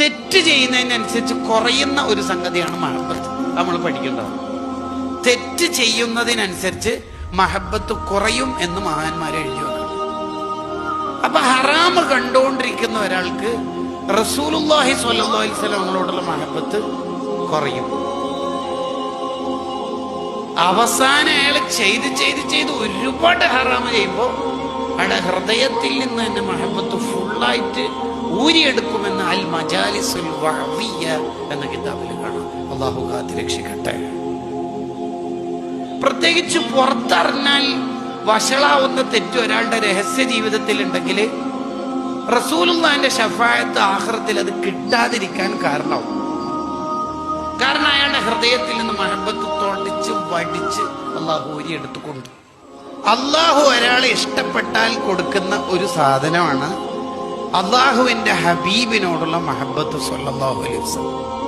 തെറ്റ് ചെയ്യുന്നതിനനുസരിച്ച് കുറയുന്ന ഒരു സംഗതിയാണ് മഹബത്ത്. നമ്മൾ പഠിക്കേണ്ടത്. തെറ്റ് ചെയ്യുന്നതിനനുസരിച്ച് മഹബത്ത് കുറയും എന്ന് മഹാന്മാരെ എഴുതി വന്നു. അപ്പൊ ഹറാമ് കണ്ടുകൊണ്ടിരിക്കുന്ന ഒരാൾക്ക് റസൂലുള്ളാഹി സ്വല്ലല്ലാഹു അലൈഹി വസല്ലമയോടുള്ള മഹബത്ത് കുറയും. അവസാനം അയാൾ ചെയ്ത് ഒരുപാട് ഹറാമ് ചെയ്യുമ്പോൾ അയാളുടെ ഹൃദയത്തിൽ നിന്ന് തന്നെ മഹബത്ത് ഫുള്ളായിട്ട് ഊരിയെടുക്കുമെന്ന് അൽ മജാലിസുൽ വഅദിയ്യ എന്ന കിതാബിൽ കാണാം. അല്ലാഹു കാത്ത് രക്ഷിക്കട്ടെ. പ്രത്യേകിച്ച് പുറത്തറിഞ്ഞാൽ വഷളാവുന്ന തെറ്റ് ഒരാളുടെ രഹസ്യ ജീവിതത്തിൽ ഉണ്ടെങ്കിൽ റസൂലുള്ളാഹിന്റെ ശഫാഅത്ത് ആഖിറത്തിൽ അത് കിട്ടാതിരിക്കാൻ കാരണമാവും. കാരണം അയാളുടെ ഹൃദയത്തിൽ നിന്ന് മഹബത്ത് തൊടിച്ച് വടിച്ച് അള്ളാഹു ഊരിയെടുത്തുകൊണ്ട്. അള്ളാഹു ഒരാളെ ഇഷ്ടപ്പെട്ടാൽ കൊടുക്കുന്ന ഒരു സാധനമാണ് അള്ളാഹുവിന്റെ ഹബീബിനോടുള്ള മഹബത്ത് സ്വല്ലല്ലാഹു അലൈഹി വസല്ലം.